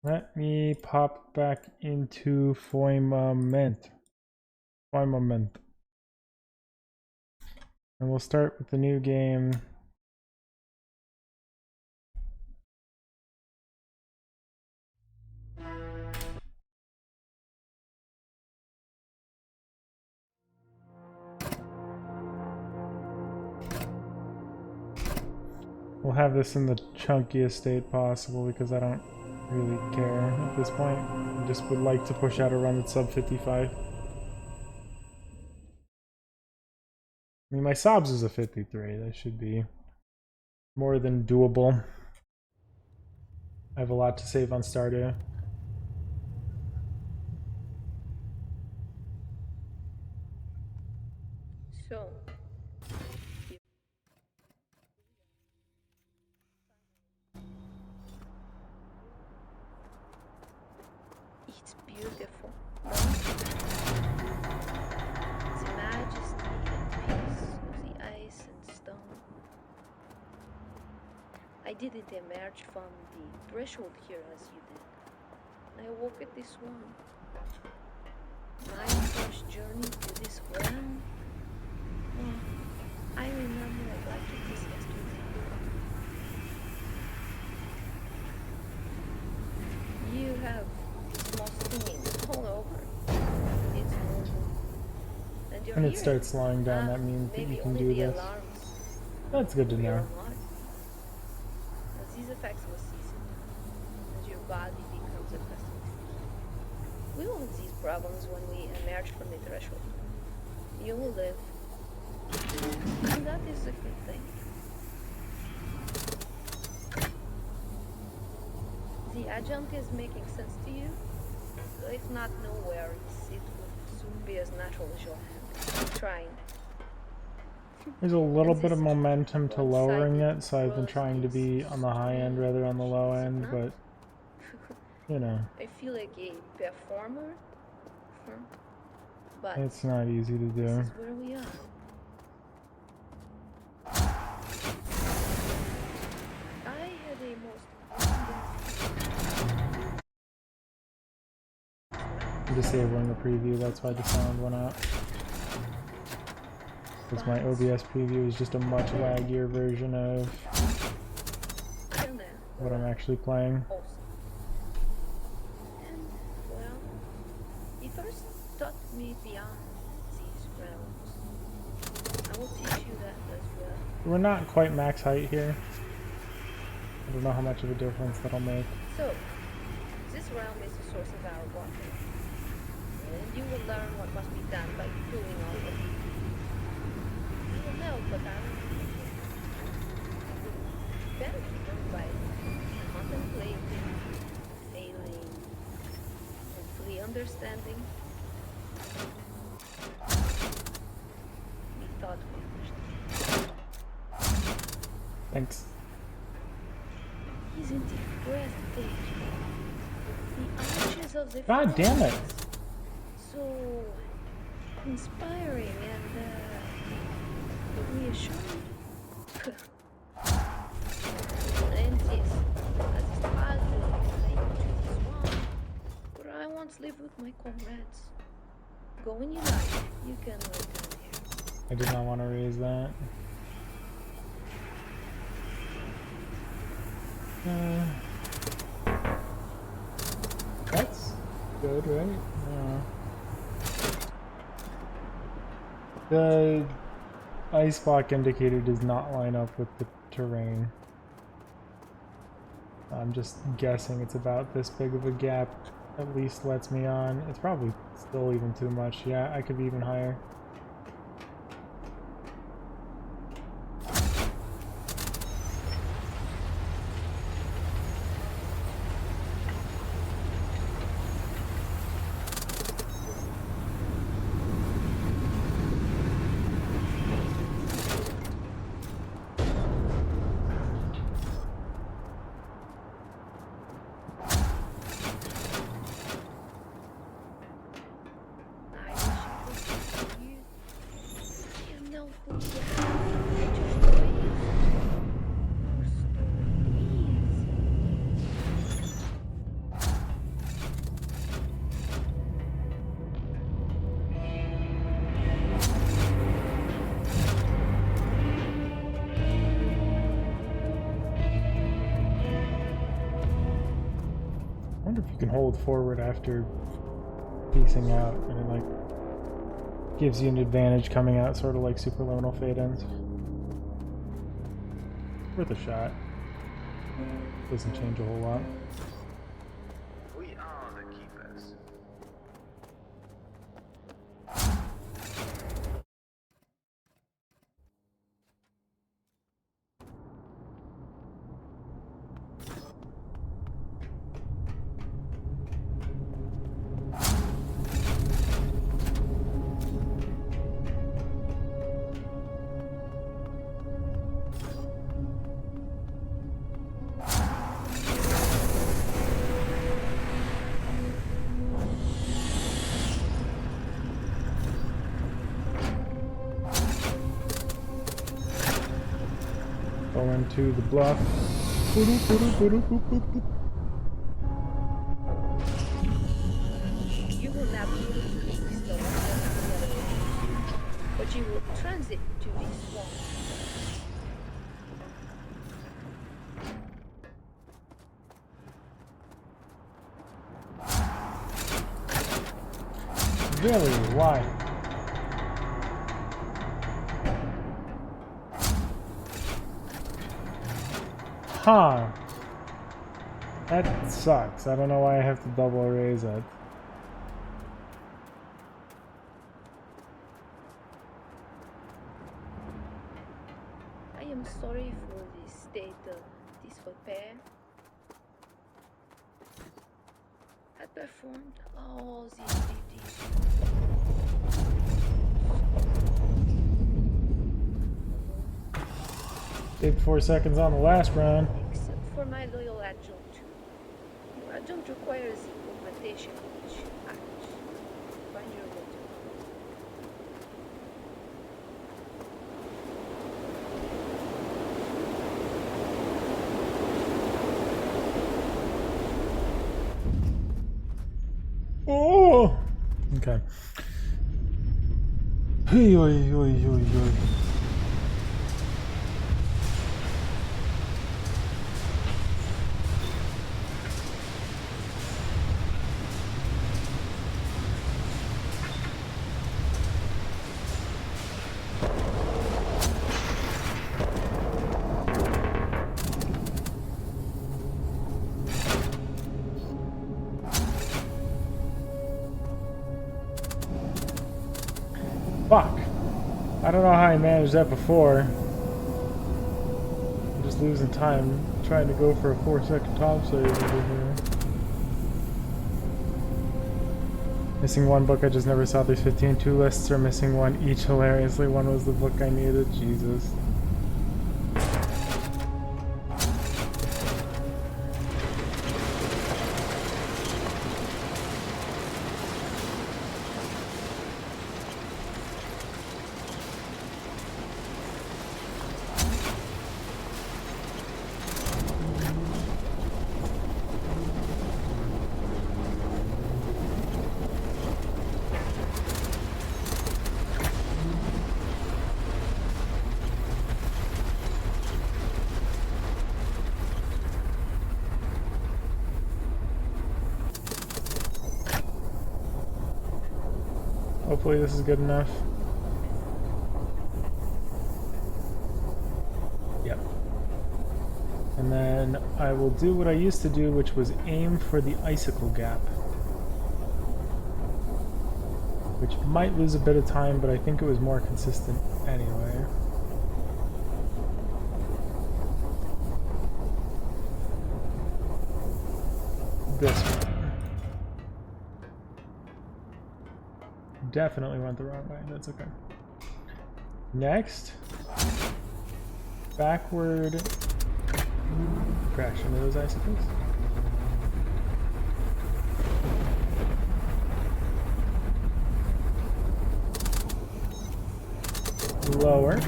Let me pop back into Firmament. And we'll start with the new game. We'll have this in the chunkiest state possible because I don't really care at this point. I just would like to push out a run that's sub 55. I mean, my sobs is a 53. That should be more than doable. I have a lot to save on Stardew. So, it's beautiful. No? The majesty and peace of the ice and stone. I didn't emerge from the threshold here as you did. I woke at this one. My first journey to this realm. Oh, I remember I liked this yesterday. You have small stinging all over. It's normal. And you're When it here. starts slowing down, that means that you can do this. That's good to know. As these effects will cease as your body becomes accustomed to it. We will have these problems when we emerge from the threshold. You will live. And that is a good thing. The adjunct is making sense to you? If not, no worries. It will soon be as natural as your hand. Keep trying. There's a little bit of momentum to lowering it, so I've been trying to be on the high end rather than on the low end, but, you know. I feel like a performer, but it's not easy to do. this is where we are. I had a most I'm disabling the preview, that's why the sound went out. Because my OBS preview is just a much laggier version of what I'm actually playing. awesome. And, well, he first taught me beyond these realms. I will teach you that as well. We're not quite max height here. I don't know how much of a difference that'll make. So, this realm is the source of our water. And you will learn what must be done by doing all of it. You will know, but I don't think it will benefit them by contemplating, failing, hopefully understanding. Be thoughtful. Thanks. Isn't it breathtaking? The arches of the God damn it! so inspiring and reassuring. And this, as is positive, I choose this one, where I once lived with my comrades. Go when you like, you can return here. I did not want to raise that. That's good, right? The ice block indicator does not line up with the terrain. I'm just guessing it's about this big of a gap. At least lets me on. It's probably still even too much. Yeah, I could be even higher. wonder if you can hold forward after piecing out, and it like gives you an advantage coming out, sort of like superliminal fade-ins. Worth a shot. Doesn't change a whole lot. We are the keepers. Go into the bluff. You will not be able to reach the water, but you will transit to this wall. Really? Why? Huh. That sucks. I don't know why I have to double erase it. I am sorry for the state of disrepair. I performed all these duties. Did 4 seconds on the last round. Except for my loyal adjunct. Your adjunct requires implementation of each act. Find your way to Oh! Okay. Hey, oi, oi, oi, oi. Fuck. I don't know how I managed that before. I'm just losing time trying to go for a 4-second top save over here. Missing one book I just never saw. There's 15. 2 lists are missing one each. Hilariously, one was the book I needed. Jesus. Hopefully this is good enough. Yep. And then I will do what I used to do, which was aim for the icicle gap. Which might lose a bit of time, but I think it was more consistent anyway. This one. Definitely went the wrong way. That's okay. Next, backward crash into those icicles. Lower.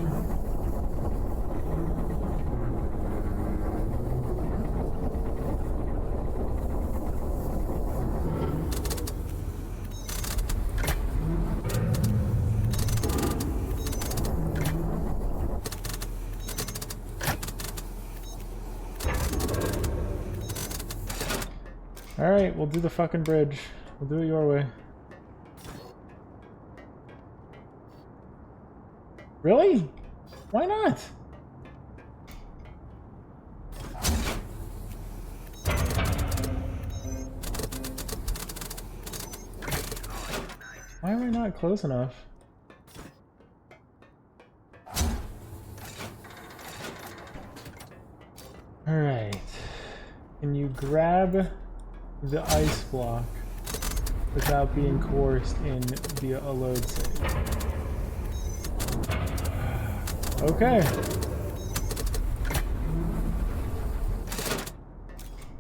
Alright, we'll do the fucking bridge. We'll do it your way. Really? Why not? Why am I not close enough? Alright. Can you grab the ice block without being coerced in via a load save? Okay.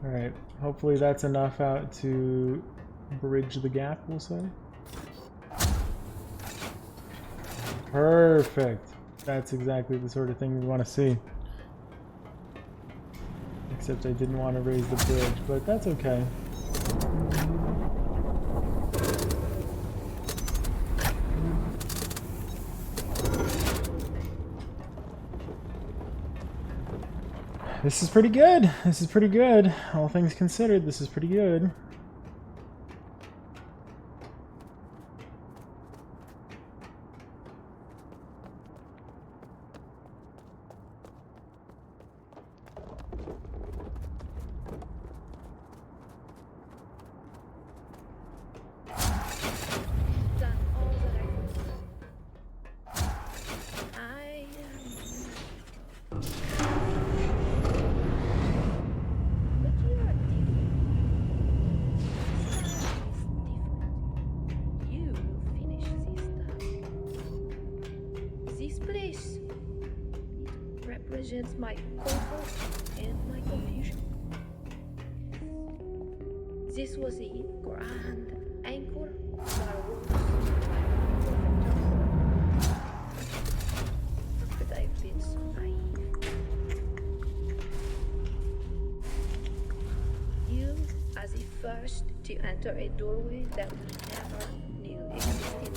Alright. Hopefully that's enough out to bridge the gap, we'll say. Perfect. That's exactly the sort of thing we want to see. Except I didn't want to raise the bridge, but that's okay. This is pretty good. This is pretty good. All things considered, this is pretty good. Done all that I could. I But you are different. This time is different. You will finish this time. This place represents my comfort and my confusion. This was a grand anchor that was but I've been so naive. You as the first to enter a doorway that we never knew existed.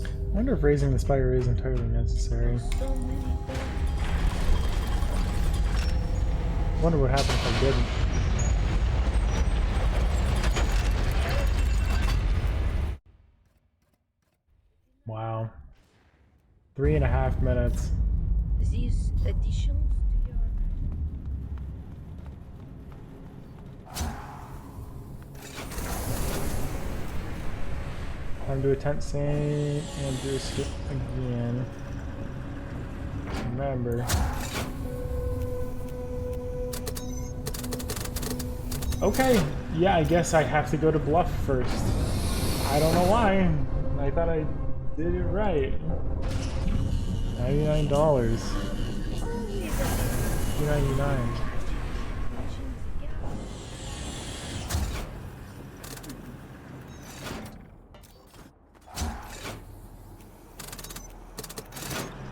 I wonder if raising the spire is entirely necessary. So many doors. I wonder what happened if I didn't. Wow. 3.5 minutes. These additions to your Time to attempt St. Andrew's skip again. Remember. Okay, yeah, I guess I have to go to Bluff first. I don't know why. I thought I did it right. $99. only the $2.99.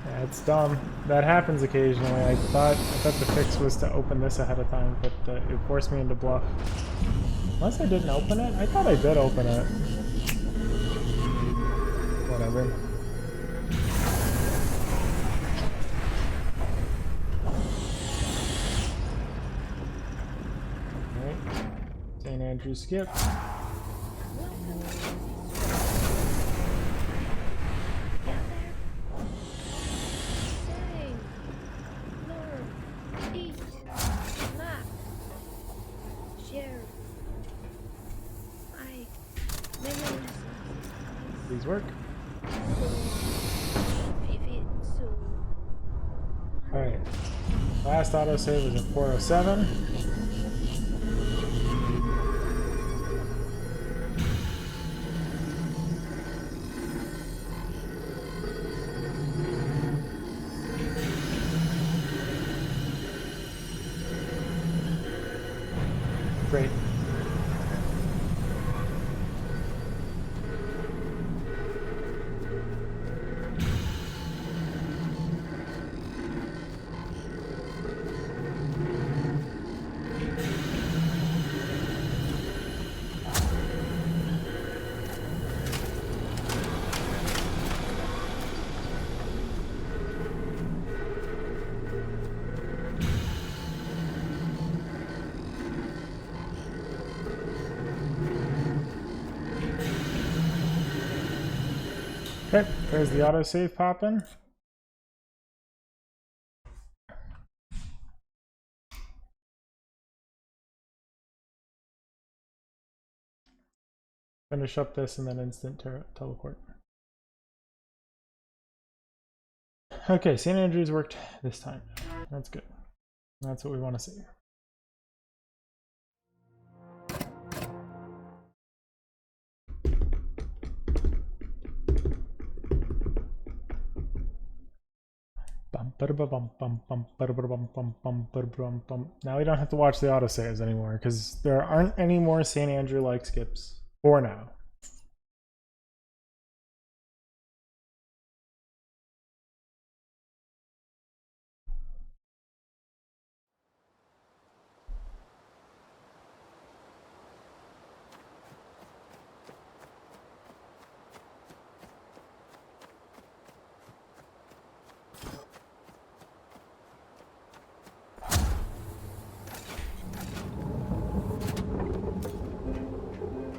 Yeah, it's dumb. That happens occasionally. I thought the fix was to open this ahead of time, but it forced me into Bluff. Unless I didn't open it? I thought I did open it. Whatever. Alright. St. Andrew skip. Please work. Alright. Last autosave was at 407. Great. Okay, there's the autosave popping. Finish up this and then instant teleport. Okay, St. Andrews worked this time. That's good. That's what we want to see. Now we don't have to watch the autosaves anymore because there aren't any more St. Andrew-like skips for now.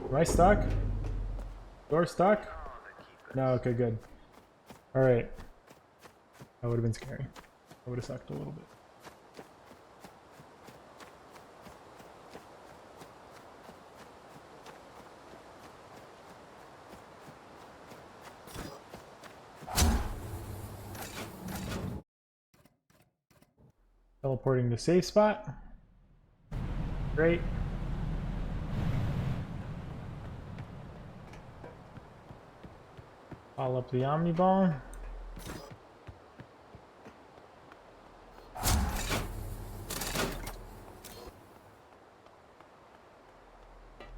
Am I stuck? Door stuck? No, okay, good. Alright. That would have been scary. That would have sucked a little bit. Teleporting to safe spot. Great. Follow up the Omni Ball.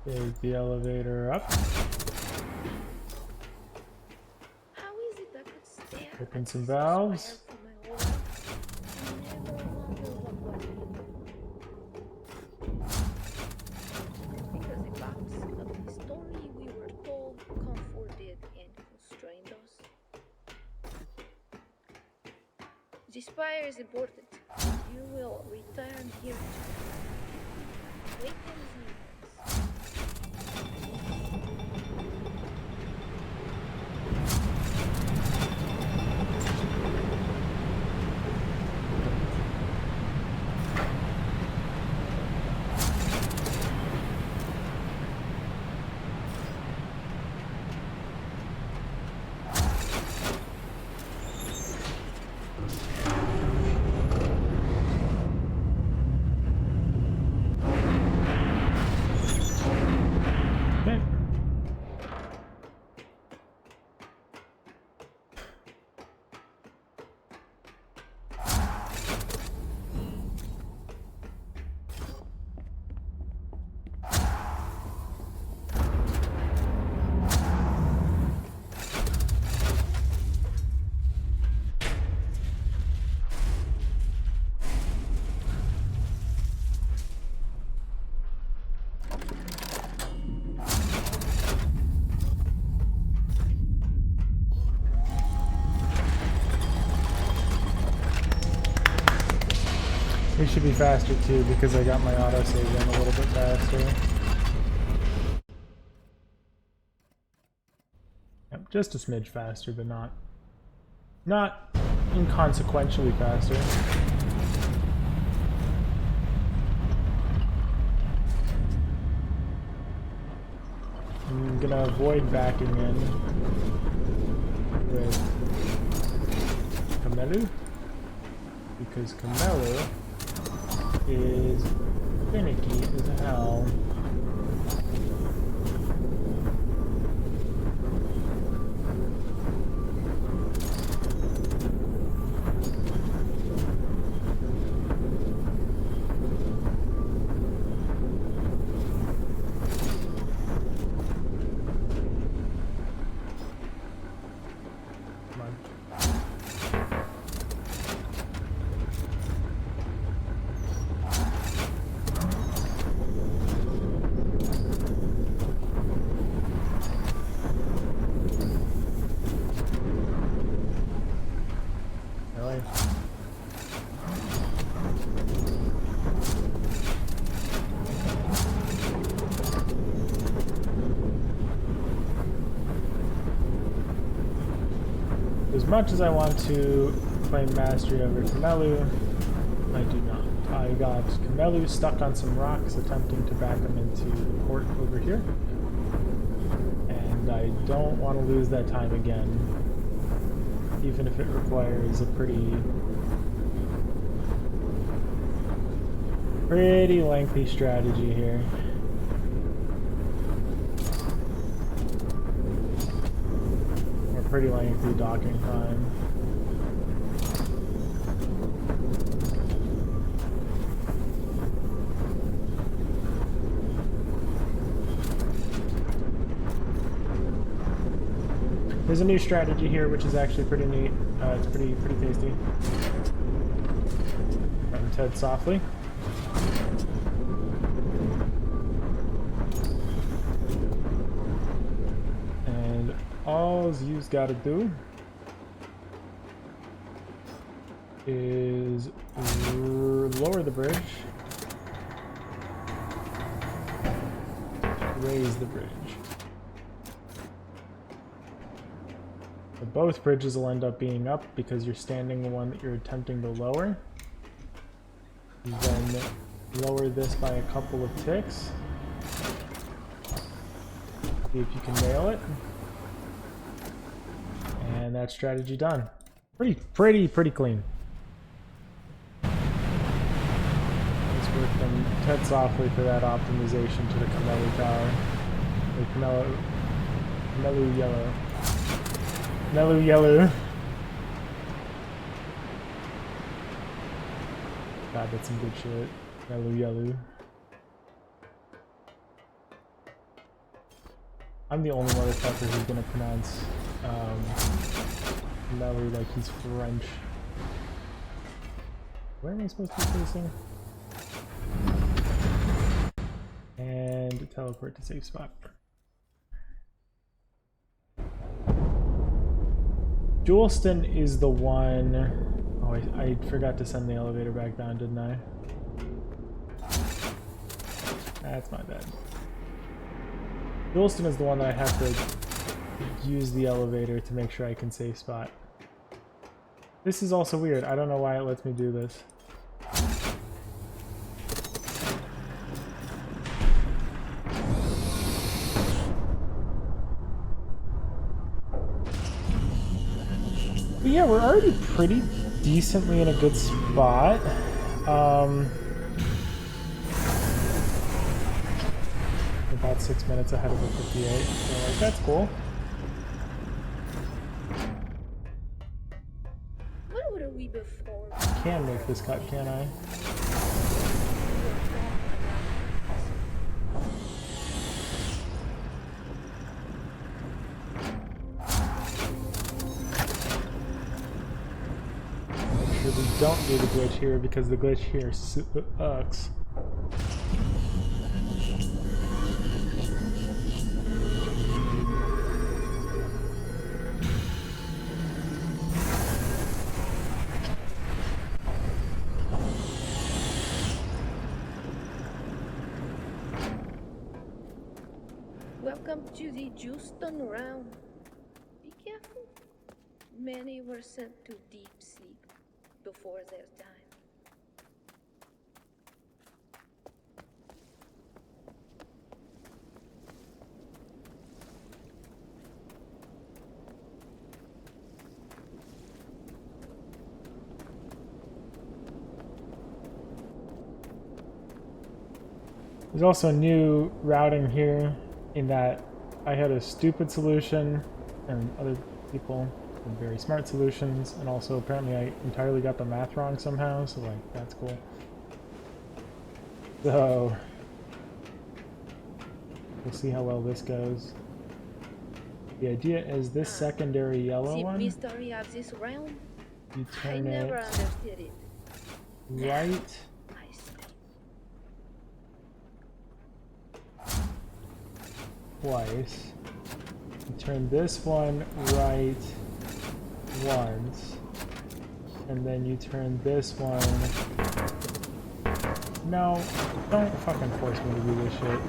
Take the elevator up. How is it I could stare Open at some this valves. fire for my whole life and never wonder what was in it? Because the facts of the story we were told comforted and constrained us. This fire is important. You will return here to wait and see. Okay. It should be faster too because I got my autosave in a little bit faster. Yep, just a smidge faster, but not inconsequentially faster. I'm gonna avoid backing in with Camelu because Camelu is finicky as hell. Come on. much as I want to claim mastery over Kamelu, I do not. I got Kamelu stuck on some rocks attempting to back him into the port over here. And I don't want to lose that time again, even if it requires a pretty lengthy strategy here. Or pretty lengthy docking time. There's a new strategy here, which is actually pretty neat. It's pretty tasty. Run Ted softly. And all you've got to do is lower the bridge, raise the bridge. So both bridges will end up being up because you're standing the one that you're attempting to lower. Then lower this by a couple of ticks. See if you can nail it. And that strategy done. Pretty clean. Let's work them Ted softly for that optimization to the Kamelu tower. The Kamelu yellow. Kamelu yellow. God, that's some good shit. Kamelu yellow. I'm the only motherfucker who's gonna pronounce Kamelu like he's French. Where am I supposed to be facing? And teleport to safe spot. Juleston is the one... Oh, I forgot to send the elevator back down, didn't I? That's my bad. Juleston is the one that I have to use the elevator to make sure I can safe spot. This is also weird. I don't know why it lets me do this. But yeah, we're already pretty decently in a good spot. About 6 minutes ahead of the 58, so like, that's cool. What were we before? I can make this cut, can I? Make sure we don't do the glitch here because the glitch here sucks. Welcome to the Houston round. Be careful. Many were sent to deep sleep before their time. There's also new routing here in that I had a stupid solution and other people had very smart solutions, and also apparently I entirely got the math wrong somehow, so like that's cool. So we'll see how well this goes. The idea is this secondary yellow The one, mystery of this realm, you I turn never it understood it. right I see. twice. You turn this one right once, and then you turn this one... No, don't fucking force me to do this shit.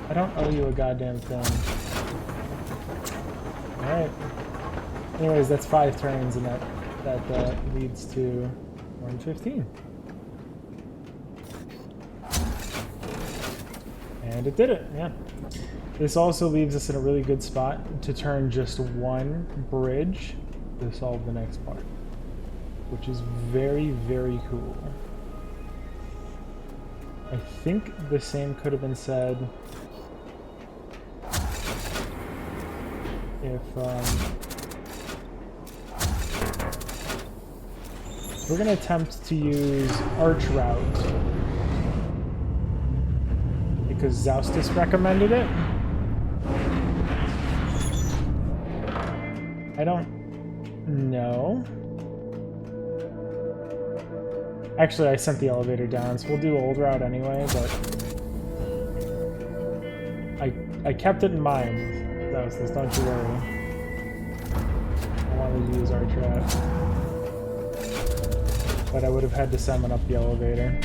I don't owe you a goddamn thing. Alright. Anyways, that's 5 turns, and that leads to 115. And it did it, yeah. This also leaves us in a really good spot to turn just one bridge to solve the next part, which is very, very cool. I think the same could have been said if we're going to attempt to use Arch Route because Zaustis recommended it. I don't know. Actually, I sent the elevator down, so we'll do old route anyway, but I kept it in mind. Zaustis, don't you worry. I wanted to use Arch Route, but I would have had to summon up the elevator.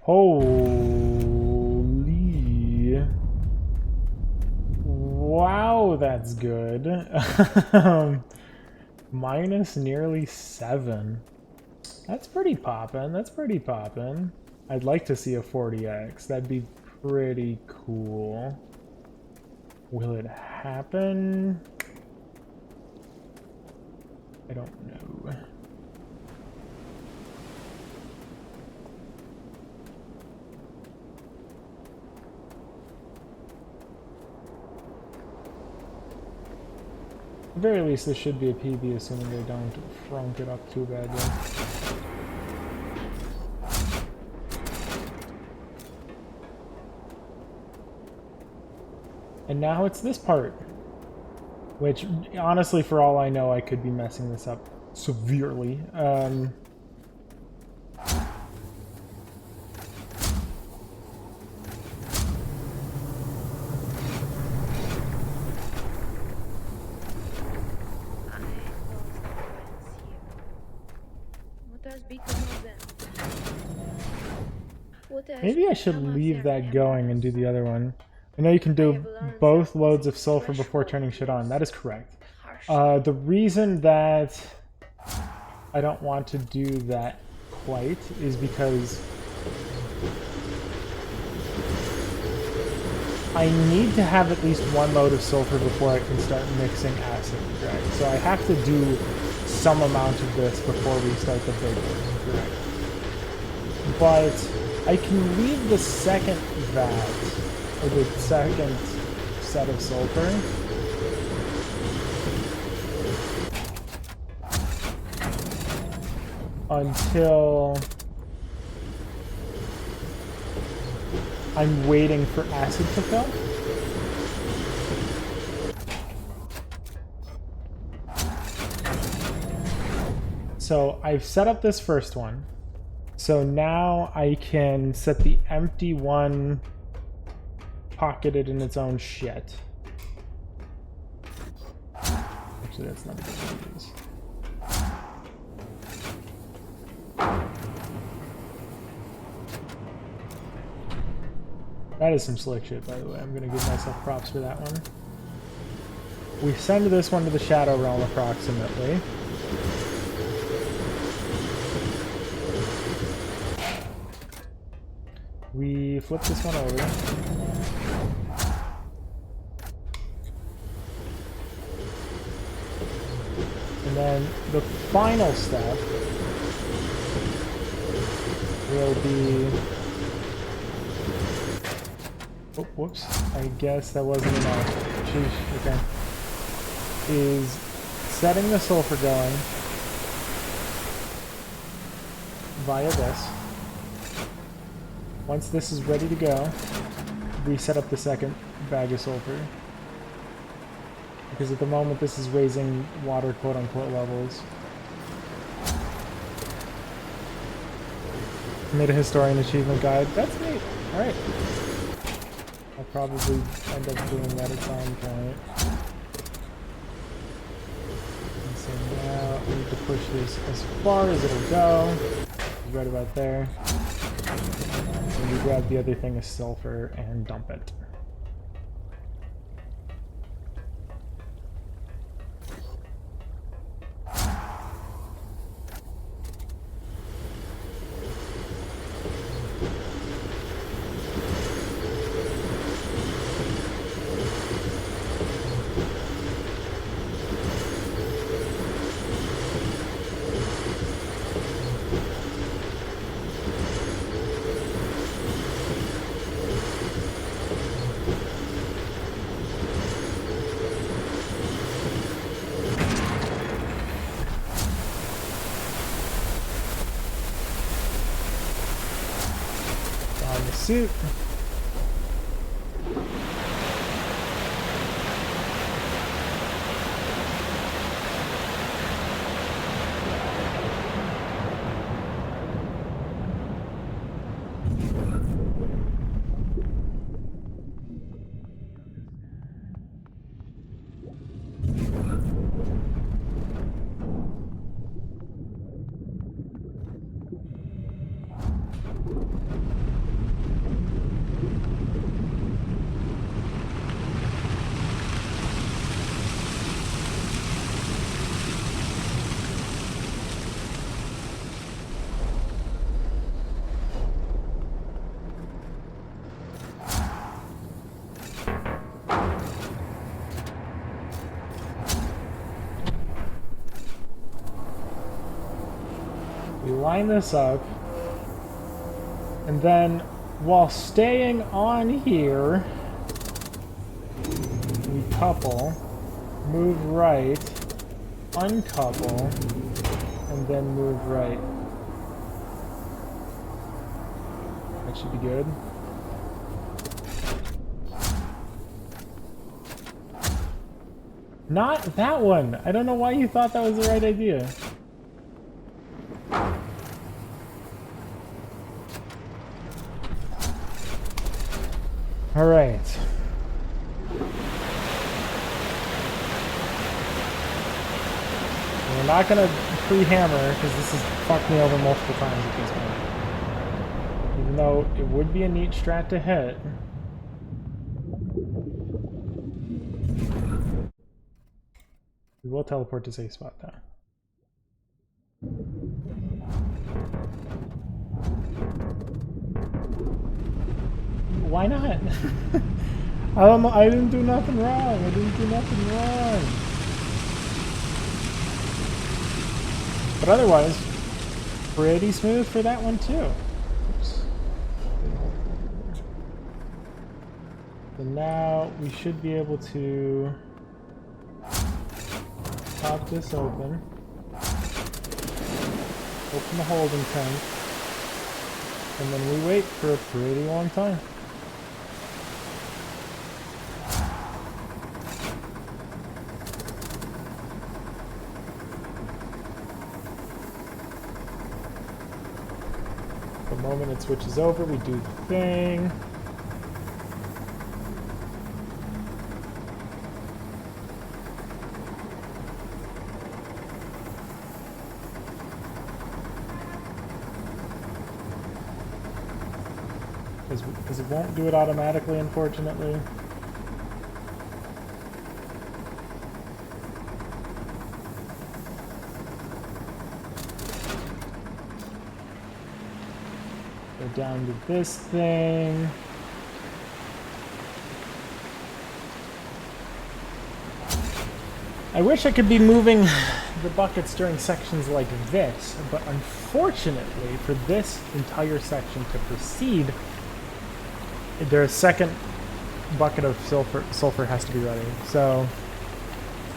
Holy. Wow, that's good. Minus nearly 7. That's pretty poppin'. That's pretty poppin'. I'd like to see a 40x. That'd be pretty cool. Will it happen? I don't know. At the very least, this should be a PB, assuming they don't frunk it up too badly. And now it's this part. Which, honestly, for all I know, I could be messing this up severely. Maybe I should leave that going and do the other one. I know you can do both loads of sulfur before turning shit on. That is correct. The reason that I don't want to do that quite is because I need to have at least one load of sulfur before I can start mixing acid, correct? So I have to do some amount of this before we start the big one, correct? But I can leave the second vat, or the second set of sulfur, until I'm waiting for acid to fill. So I've set up this first one. So now I can set the empty one pocketed in its own shit. Actually, that's not a good one to use. That is some slick shit, by the way. I'm gonna give myself props for that one. We send this one to the Shadow Realm approximately. We flip this one over. And then the final step will be... Oh, whoops. I guess that wasn't enough. Sheesh, okay. Is setting the sulfur going via this. Once this is ready to go, we set up the second bag of sulfur. Because at the moment this is raising water quote-unquote levels. Made a historian achievement guide. That's neat. Alright. I'll probably end up doing that at some point. And so now I need to push this as far as it'll go. Right about there. And you grab the other thing of sulfur and dump it. On the suit. We line this up, and then while staying on here, we couple, move right, uncouple, and then move right. That should be good. Not that one! I don't know why you thought that was the right idea. All right. We're not gonna pre-hammer because this has fucked me over multiple times at this point. Even though it would be a neat strat to hit. We will teleport to safe spot though. Why not? I didn't do nothing wrong. I didn't do nothing wrong. But otherwise, pretty smooth for that one too. Oops. So now we should be able to pop this open. Open the holding tank. And then we wait for a pretty long time. The moment it switches over, we do the thing. Because it won't do it automatically, unfortunately. Go down to this thing. I wish I could be moving the buckets during sections like this, but unfortunately, for this entire section to proceed, their second bucket of sulfur has to be ready. So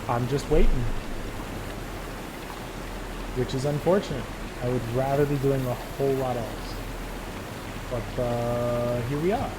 I'm just waiting, which is unfortunate. I would rather be doing a whole lot else, but here we are.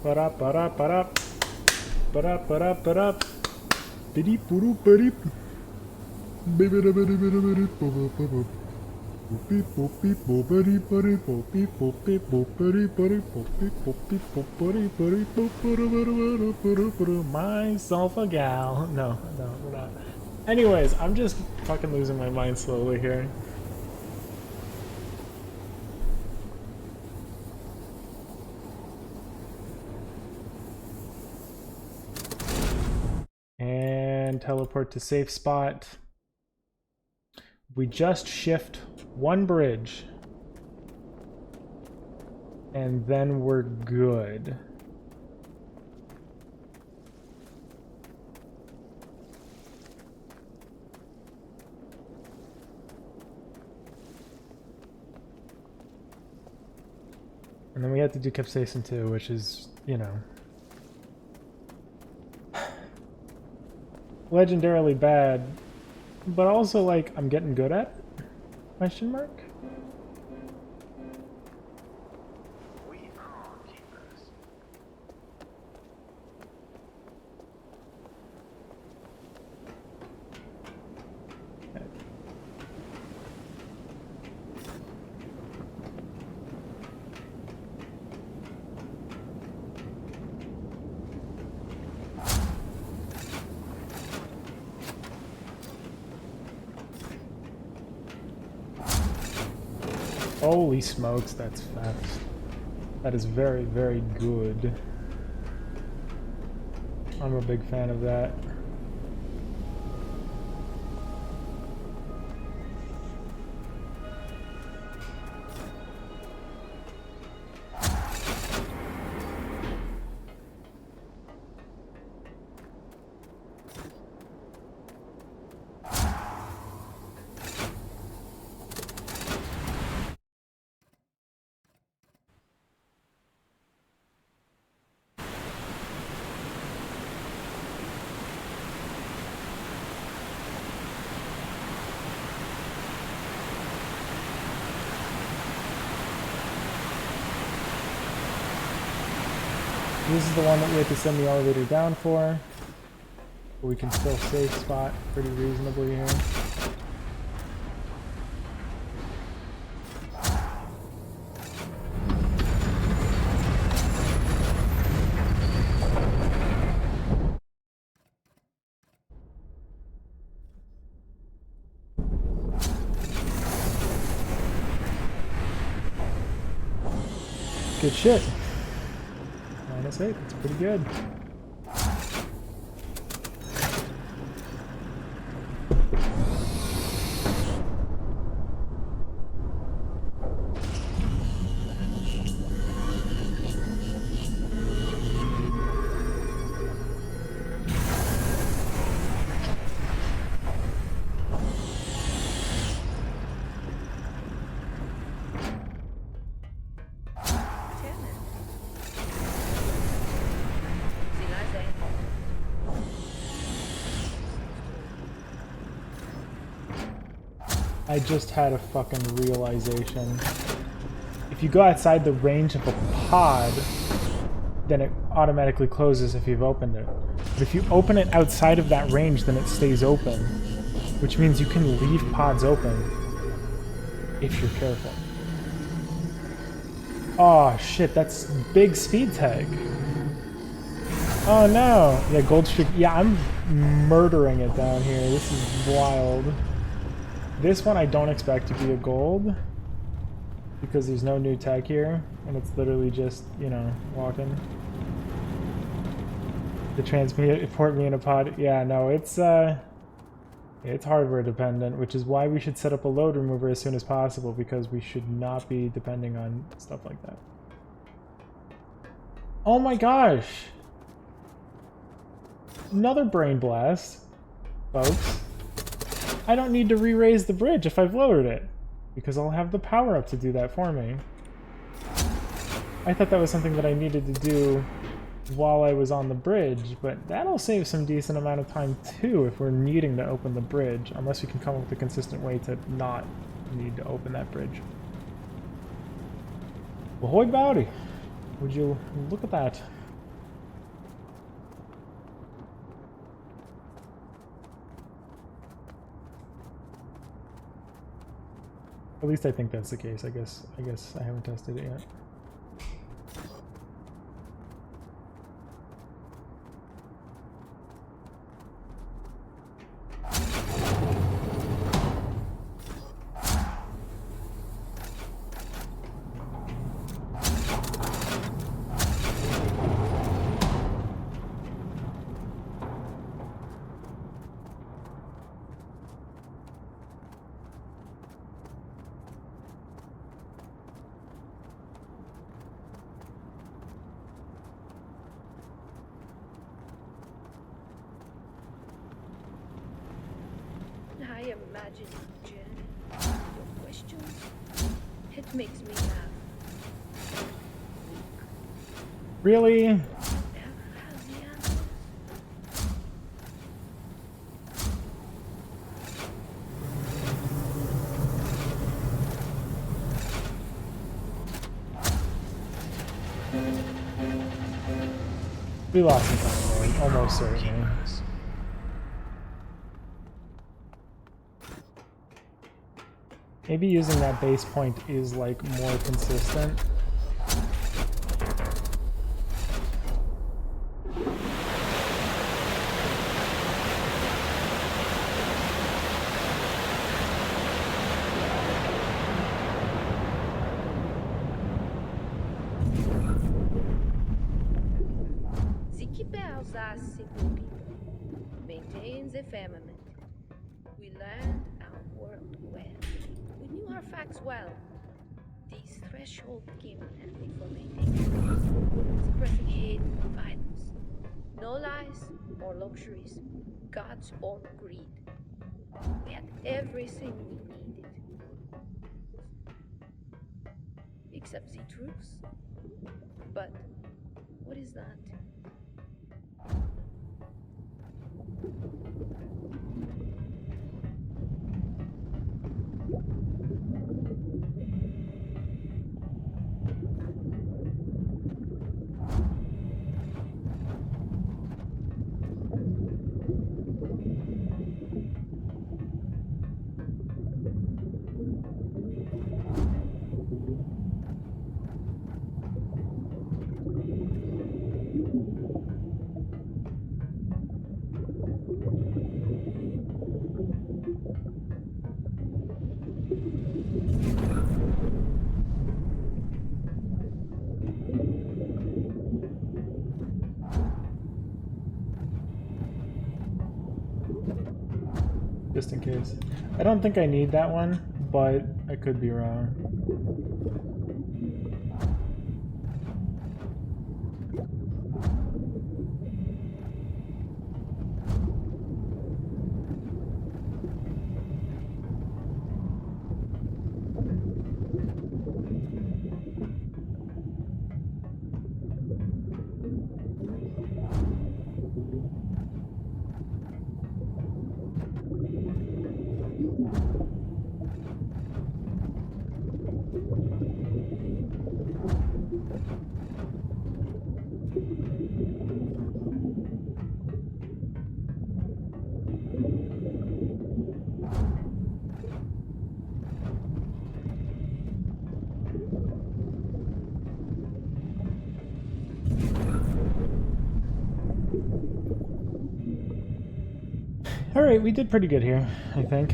Ba-da-ba-da-ba-da. Ba-da-ba-da-ba-da. Bidi-boo-doo-bidi. Bidi-bidi-bidi-bidi-bidi-bidi-bidi. Myself a gal. No, we're not. Anyways, I'm just fucking losing my mind slowly here. And teleport to safe spot. We just shift one bridge. And then we're good. And then we have to do capsaicin too, which is, you know, legendarily bad, but also like I'm getting good at? Question mark? We are keepers. Holy smokes, that's fast. That is very, very good. I'm a big fan of that. This is the one that we have to send the elevator down for. But we can still safe spot pretty reasonably here. Good shit. -8, that's pretty good. I just had a fucking realization. If you go outside the range of a pod, then it automatically closes if you've opened it. But if you open it outside of that range, then it stays open. Which means you can leave pods open if you're careful. Oh shit, that's big speed tag. Oh no! Yeah, gold streak. Yeah, I'm murdering it down here. This is wild. This one I don't expect to be a gold, because there's no new tech here, and it's literally just, you know, walking. The transport me in a pod. Yeah, no, it's hardware dependent, which is why we should set up a load remover as soon as possible, because we should not be depending on stuff like that. Oh my gosh! Another brain blast, folks. I don't need to re-raise the bridge if I've lowered it, because I'll have the power up to do that for me. I thought that was something that I needed to do while I was on the bridge, but that'll save some decent amount of time too if we're needing to open the bridge, unless we can come up with a consistent way to not need to open that bridge. Ahoy Bowdy! Would you look at that? At least I think that's the case. I guess I haven't tested it yet. I imagine you, Jen. Your questions, it makes me laugh. Really? Never has the answers. We lost it on the road, almost certainly. Keepers. Maybe using that base point is like more consistent. The keeper of us simple people maintains the firmament. We learned our world well. We knew our facts well. These threshold came handy for maintaining, suppressing hate and violence. No lies or luxuries, gods or greed. We had everything we needed. Except the truth. But what is that? Just in case. I don't think I need that one, but I could be wrong. Alright, we did pretty good here, I think.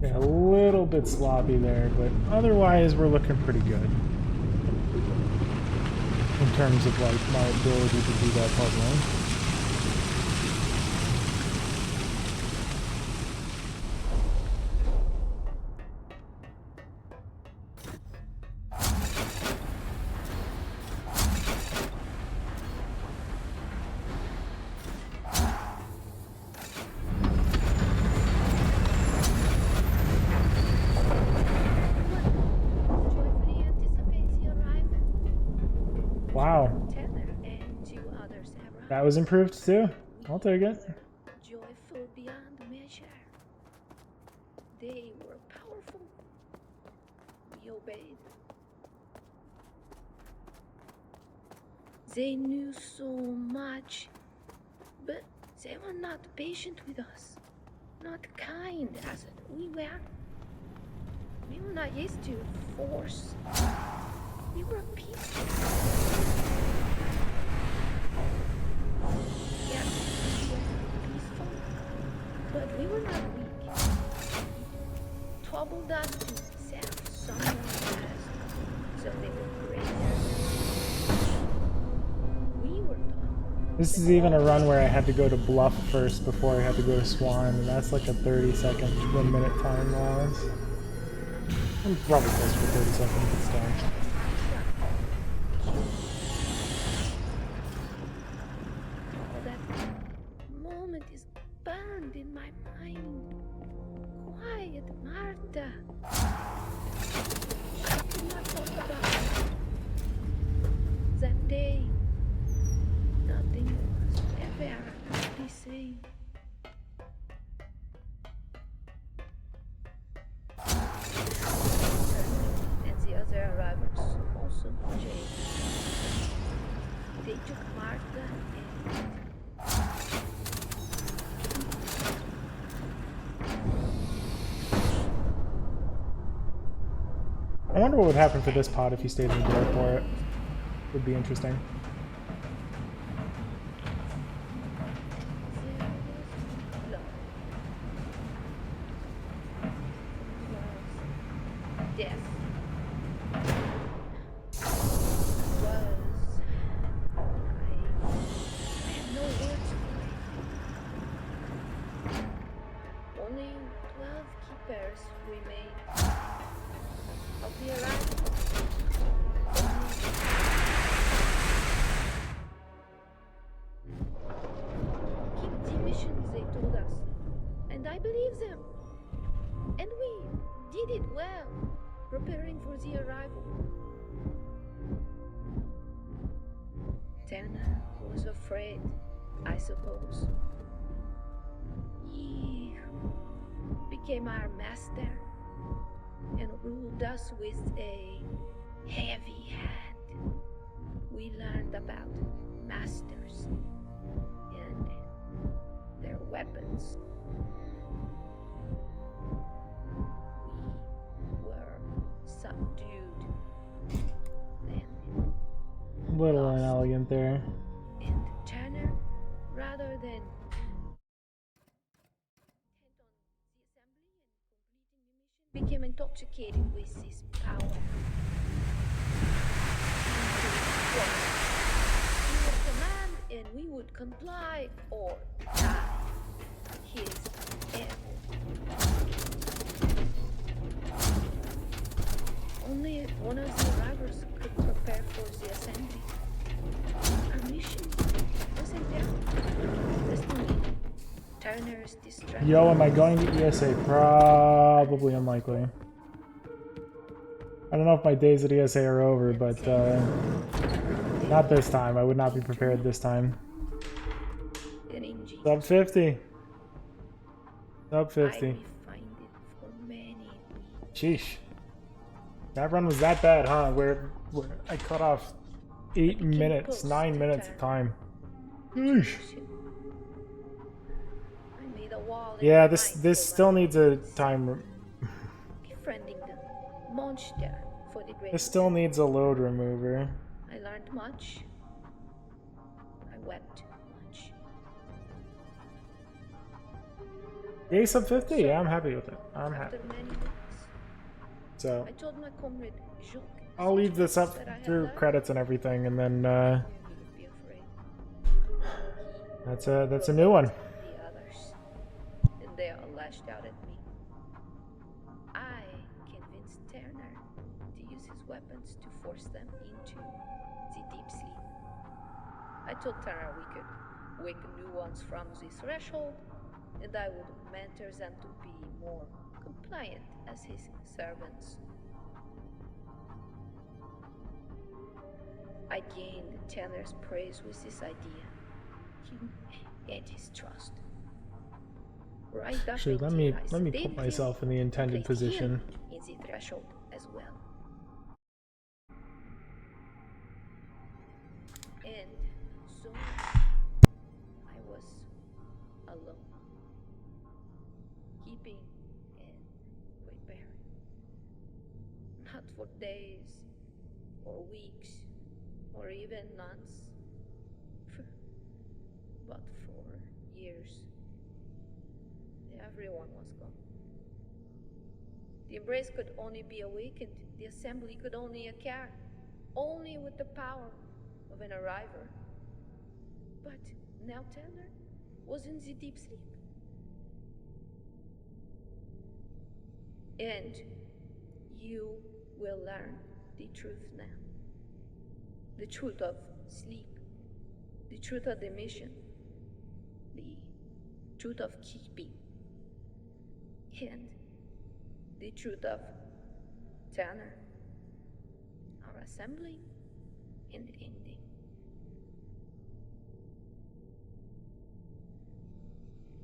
Yeah, a little bit sloppy there, but otherwise we're looking pretty good. In terms of like my ability to do that puzzling. Wow. Tanner and 2 others arrived. That was improved too. I'll take it. Joyful beyond measure. They were powerful. We obeyed. They knew so much, but they were not patient with us, not kind as we were. We were not used to force. We were peaceful. Yes, we were peaceful, but we were not weak. Troubled us to serve someone else, so they would praise us. We were taught. This is even a run where I had to go to Bluff first before I had to go to Swan, and that's like a 30-second to 1 minute time loss. I'm probably close to 30 seconds, but still. That moment is burned in my mind. Quiet Martha. I could not talk about it. That day, nothing was ever the same. And the other arrivals also changed. They took Martha and I wonder what would happen for this pod if he stayed in the door for it. Would be interesting. death was I have no words for it. Only 12 keepers remain of the arrival. Keep the missions, they told us, and I believe them. And we did it well, preparing for the arrival. Tanner was afraid, I suppose. He became our master and ruled us with a heavy hand. We learned about masters and their weapons. We were subdued and A little lost. inelegant there. And Turner, rather than intent on the assembly and completing the mission, became intoxicated with his power. He would command and we would comply or die. His effort. Only one of the arrivals could prepare for the assembly. Our mission was in doubt. Destiny. Turner's distraction. Yo, am I going to ESA? Probably unlikely. I don't know if my days at ESA are over, but not this time. I would not be prepared this time. Sub 50. Sub 50. I refined it for many weeks. Sheesh. That run was that bad, huh? Where I cut off 8 minutes, 9 minutes of time. Eesh. I made a wall in Yeah, my this mind still for needs a time. befriending the monster for the great. This still needs a load remover. I learned much. I wept much. Yay, sub 50? Yeah, I'm happy with it. I'm happy. After many weeks, So I told my comrade Jacques. I'll leave this up that I had through learned. credits and everything, and then He wouldn't be afraid. that's a new one. The others, and they all lashed out at me. I convinced Turner to use his weapons to force them into the deep sleep. I told Turner we could wake new ones from the threshold, and I would mentor them to be more compliant as his servants. I'd gained Tanner's praise with this idea. And his trust. Right up Actually, let until me I put sedated myself him in the and intended placed position. him in the threshold as well. And so I was alone, keeping and preparing. Not for days, or weeks, or even months, but for years. Everyone was gone. The embrace could only be awakened, the assembly could only occur, only with the power of an arriver. But now Tanner was in the deep sleep. And you will learn the truth now. The truth of sleep, the truth of the mission, the truth of keeping, and the truth of Tanner, our assembling and ending.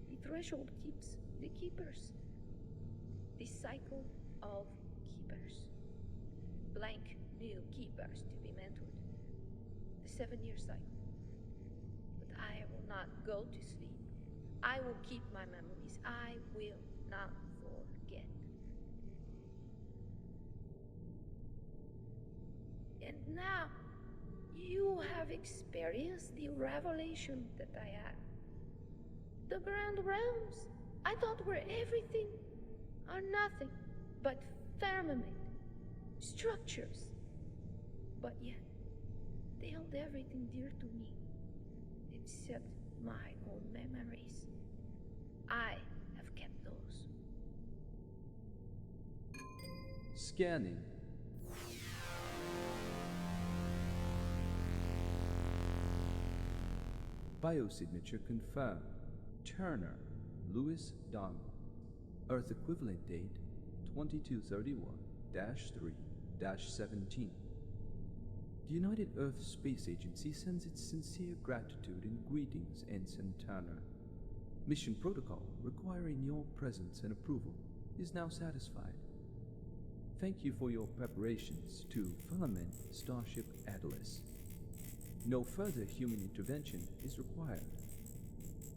The threshold keeps the keepers. The cycle of keepers. Blank new keepers to be mentored. The 7-year cycle. But I will not go to sleep. I will keep my memories. I will not forget. And now you have experienced the revelation that I had. The grand realms I thought were everything are nothing but firmament, structures. But yet, they held everything dear to me, except my own memories. I have kept those. Scanning. Biosignature confirmed. Turner, Louis Donald. Earth equivalent date 2231-3-17. The United Earth Space Agency sends its sincere gratitude and greetings, Ensign Turner. Mission protocol requiring your presence and approval is now satisfied. Thank you for your preparations to Firmament Starship Atlas. No further human intervention is required.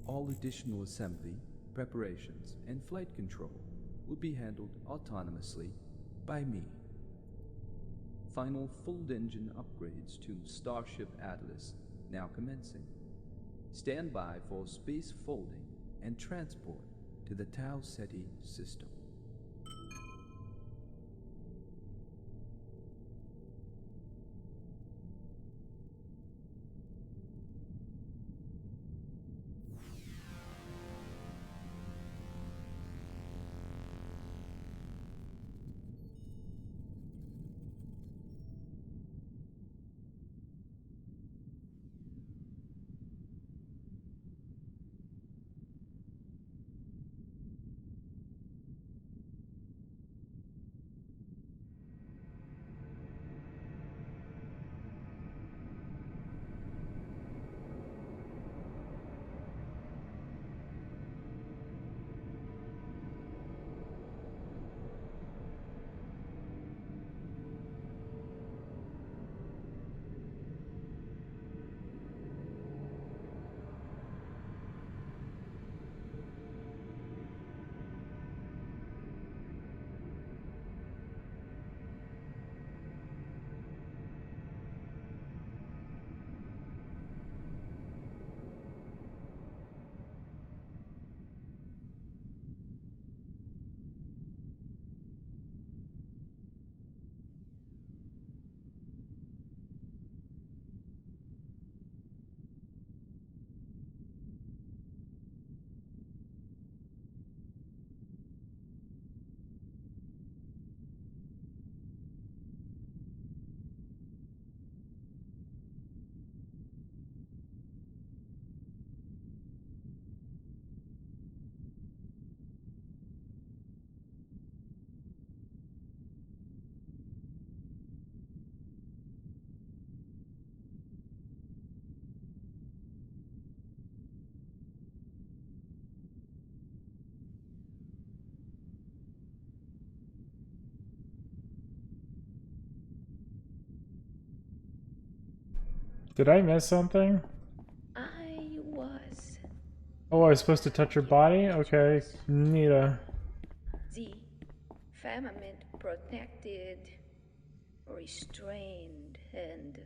All additional assembly, preparations, and flight control will be handled autonomously by me. Final full engine upgrades to Starship Atlas now commencing. Stand by for space folding and transport to the Tau Ceti system. Did I miss something? I was Oh, I was supposed to touch her body? Okay, Nita. the firmament protected, restrained, and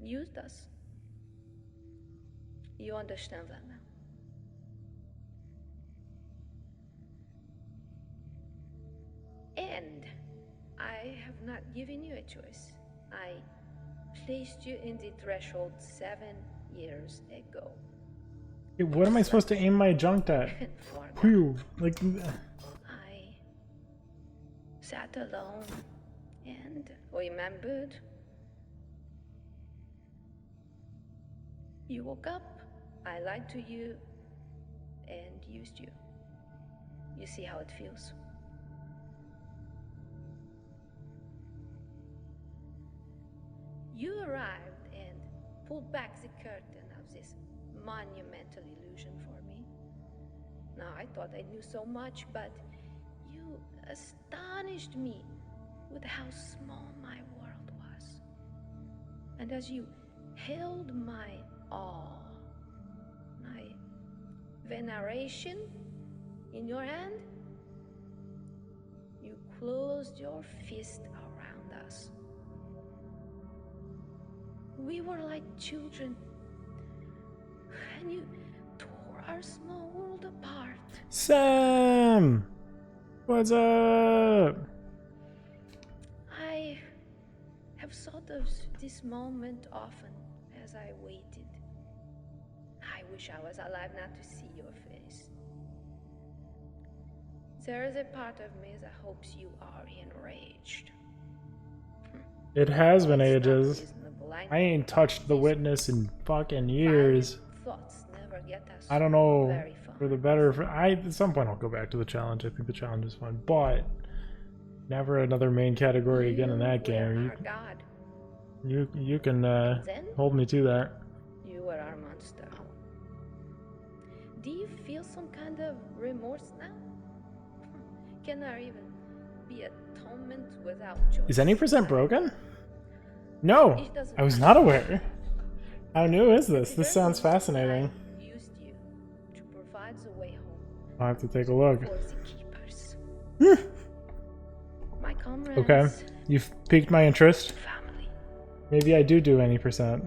used us. You understand that now? And I have not given you a choice. I placed you in the threshold 7 years ago. Hey, what am I supposed to aim my junk at? And for that, Whew, like, I sat alone and remembered. You woke up, I lied to you, and used you. You see how it feels? You arrived and pulled back the curtain of this monumental illusion for me. Now, I thought I knew so much, but you astonished me with how small my world was. And as you held my awe, my veneration in your hand, you closed your fist around us. We were like children, and you tore our small world apart. Sam! What's up? I have thought of this moment often as I waited. I wish I was alive now to see your face. There is a part of me that hopes you are enraged. It has been It's not ages. reasonable, I ain't touched the witness in fucking years. Violent thoughts never get us I don't know very far. for the better. At some point I'll go back to the challenge. I think the challenge is fun, but never another main category again in that You were game. our god. You can Then hold me to that. you were our monster. Do you feel some kind of remorse now? Can there even be atonement without choice? Is any percent broken? No, It doesn't I was matter. not aware. How new is this? This sounds fascinating. I used you to provide the way home I'll have to take a look. for the keepers. My comrades. Okay, you've piqued my interest. Family. Maybe I do any percent.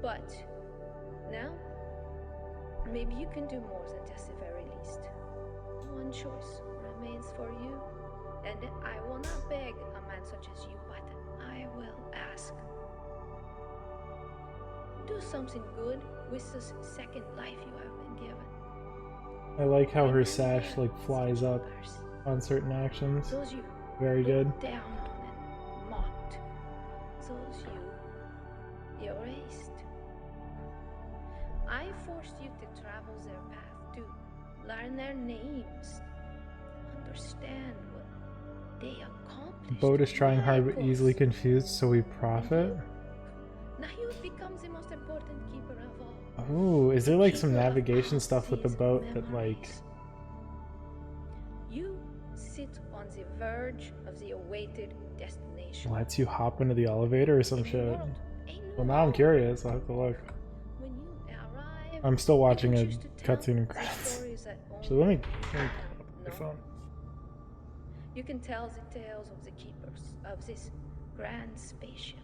But now, maybe you can do more than just the very least. One choice remains for you, and I will not beg a man such as you, but I will ask. Do something good with this second life you have been given. I like how her Remember sash like the flies up keepers, on certain actions. those you Very good. looked down on and mocked, those you erased. I forced you to travel their path, to learn their names, understand what they accomplished. Boat is trying hard but miracles. easily confused, so we profit. Now you have become the most important keeper of all. Oh, is there like some Keeper of navigation all stuff with the these boat that like... memories. You sit on the verge of the awaited destination. lets you hop into the elevator or some A new shit? world, a new Well, now I'm home. curious. I'll have to look. When you arrive, I'm still watching you a can choose to tell cutscene and the credits. stories that So let me only pull you up my know. phone. You can tell the tales of the keepers of this grand spaceship.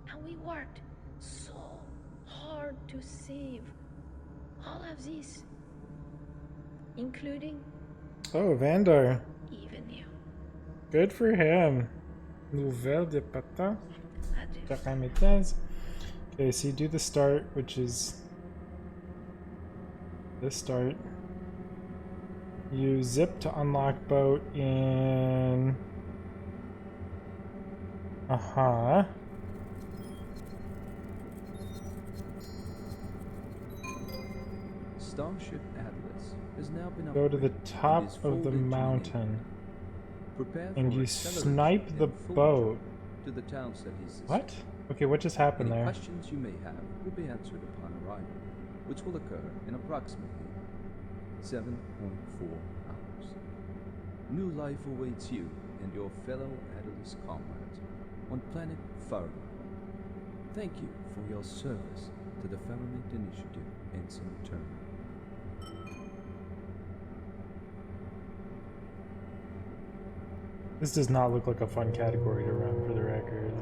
How we worked so hard to save all of this, including Oh, Vandar. even you. Good for him. Nouvelle de Patin. Adieu. Parameters. Okay, so you do the start, which is this start. You zip to unlock boat in... Uh-huh. Starship Atlas has now been Go to the upgraded and top is of full the engineering. mountain. Prepare And for you acceleration snipe the and full boat. jump to the town cities system. What? Okay, what just happened Any there? questions you may have will be answered upon arrival, which will occur in approximately 7.4 hours. new life awaits you and your fellow Atlas comrades on planet Firmament. Thank you for your service to the Firmament Initiative, Ensign Turner. This does not look like a fun category to run, for the record.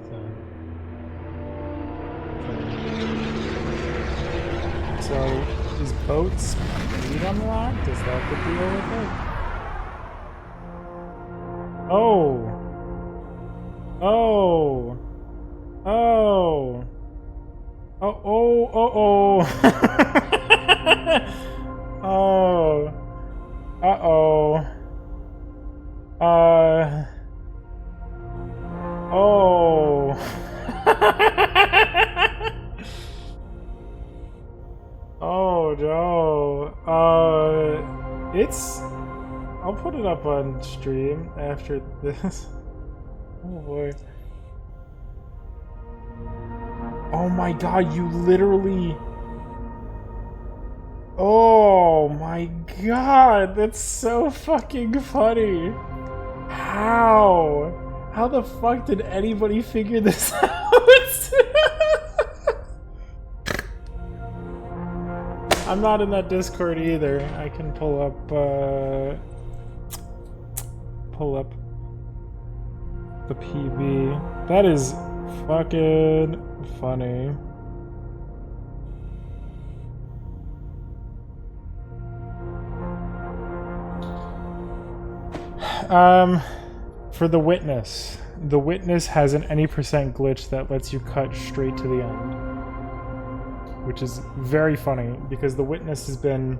So is boat speed unlocked? Is that the deal with it? Oh! Oh! Oh! Oh, oh, oh, oh! Oh! Uh-oh. Oh! Oh no. It's... I'll put it up on stream after this. Oh boy. Oh my god, you literally... Oh my god, that's so fucking funny. How? How the fuck did anybody figure this out? I'm not in that Discord either. I can pull up the PB. That is fucking funny. For the witness. The witness has an any percent glitch that lets you cut straight to the end. Which is very funny, because the witness has been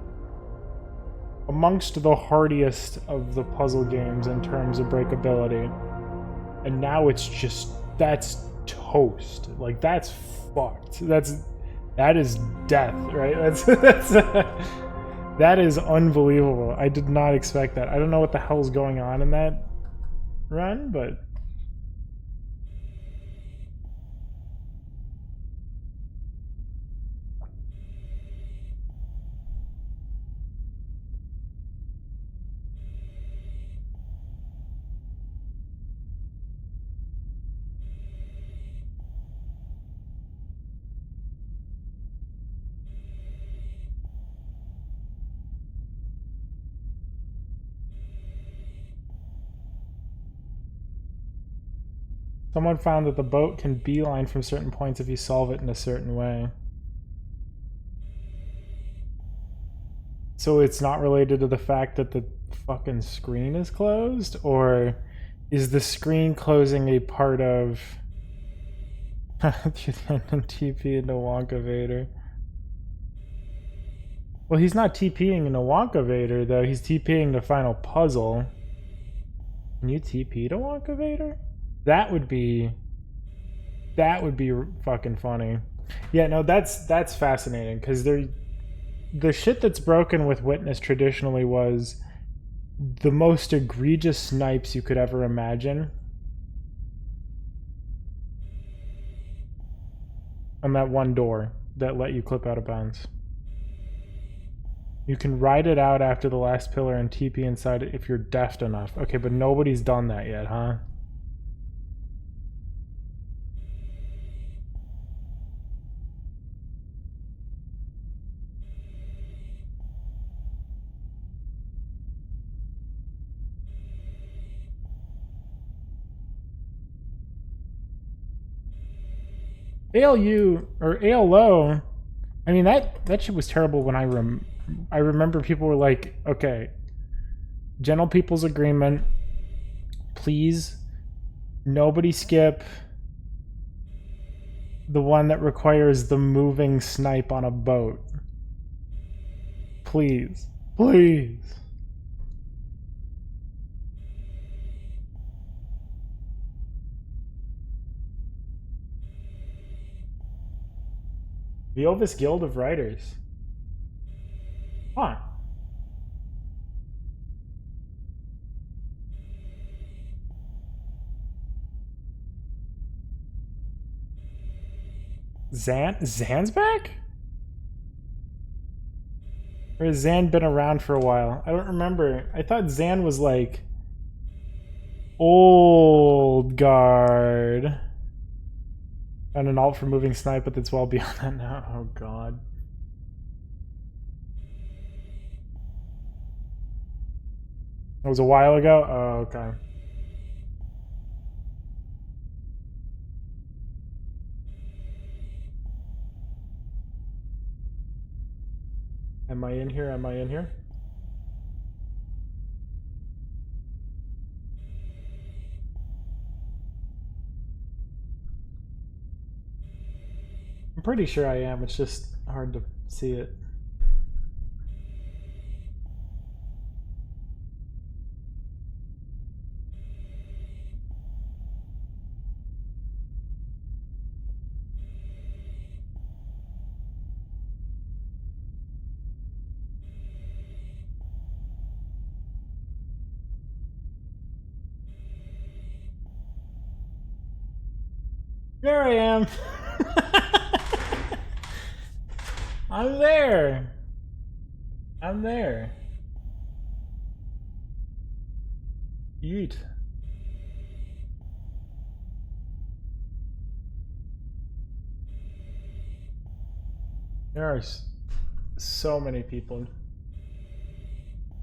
amongst the hardiest of the puzzle games in terms of breakability. And now it's just, that's toast. Like, that's fucked. That is death, right? That is unbelievable. I did not expect that. I don't know what the hell's going on in that run, but... Someone found that the boat can beeline from certain points if you solve it in a certain way. So it's not related to the fact that the fucking screen is closed? Or is the screen closing a part of... TP into Wonka Vader? Well, he's not TPing into Wonka Vader, though. He's TPing the final puzzle. Can you TP to Wonka Vader? That would be fucking funny. Yeah, no, that's fascinating, because the shit that's broken with Witness traditionally was the most egregious snipes you could ever imagine. On that one door that let you clip out of bounds. You can ride it out after the last pillar and TP inside it if you're deft enough. Okay, but nobody's done that yet, huh? ALU or ALO, I mean that shit was terrible when I remember people were like, okay, General People's Agreement, please nobody skip the one that requires the moving snipe on a boat. Please. Please. The Elvis Guild of Writers. Huh. Zan's back? Or has Zan been around for a while? I don't remember. I thought Zan was like Old guard. And an alt for moving snipe, but that's well beyond that now. Oh god. It was a while ago? Oh, okay. Am I in here? Am I in here? I'm pretty sure I am, it's just hard to see it. There I am! I'm there! I'm there. Yeet. There are so many people.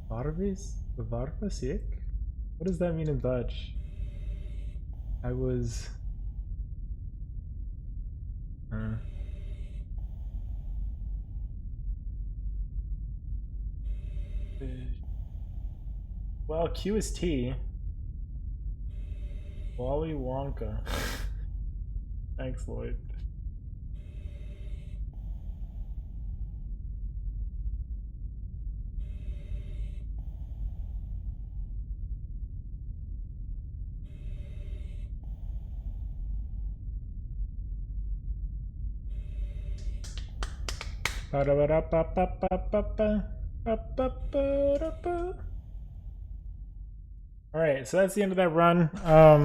Varvis? Varvasik? What does that mean in Dutch? I was... Well, Q is T. Wally Wonka. Thanks, Lloyd. Alright, so that's the end of that run.